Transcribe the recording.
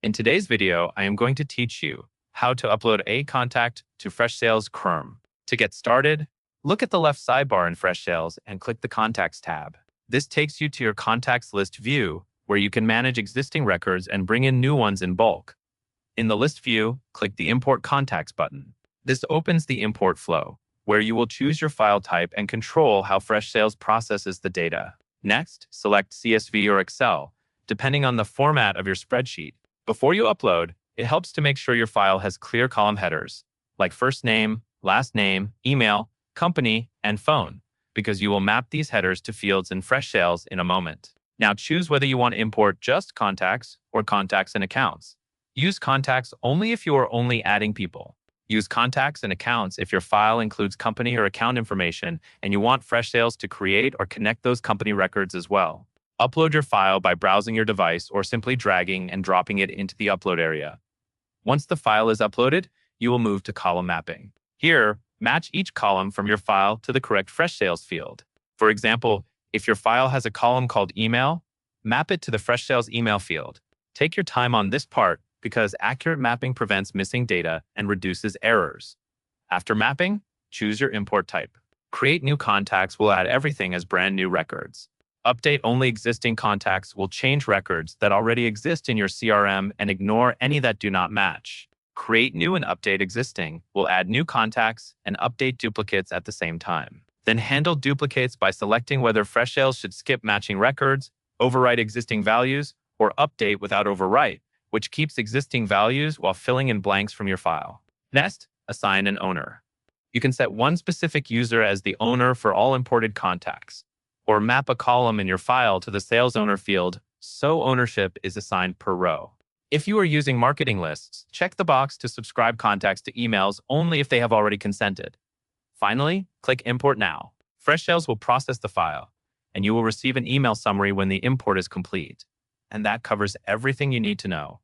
In today's video, I am going to teach you how to upload a contact to Freshsales Crm. To get started, look at the left sidebar in Freshsales and click the Contacts tab. This takes you to your contacts list view, where you can manage existing records and bring in new ones in bulk. In the list view, click the Import Contacts button. This opens the import flow, where you will choose your file type and control how Freshsales processes the data. Next, select CSV or Excel, depending on the format of your spreadsheet. Before you upload, it helps to make sure your file has clear column headers, like first name, last name, email, company, and phone, because you will map these headers to fields in Freshsales in a moment. Now choose whether you want to import just contacts or contacts and accounts. Use contacts only if you are only adding people. Use contacts and accounts if your file includes company or account information and you want Freshsales to create or connect those company records as well. Upload your file by browsing your device or simply dragging and dropping it into the upload area. Once the file is uploaded, you will move to column mapping. Here, match each column from your file to the correct Freshsales field. For example, if your file has a column called email, map it to the Freshsales email field. Take your time on this part because accurate mapping prevents missing data and reduces errors. After mapping, choose your import type. Create new contacts will add everything as brand new records. Update only existing contacts will change records that already exist in your CRM and ignore any that do not match. Create new and update existing will add new contacts and update duplicates at the same time. Then handle duplicates by selecting whether Freshsales should skip matching records, overwrite existing values, or update without overwrite, which keeps existing values while filling in blanks from your file. Next, assign an owner. You can set one specific user as the owner for all imported contacts, or map a column in your file to the sales owner field so ownership is assigned per row. If you are using marketing lists, check the box to subscribe contacts to emails only if they have already consented. Finally, click Import Now. Freshsales will process the file, and you will receive an email summary when the import is complete. And that covers everything you need to know.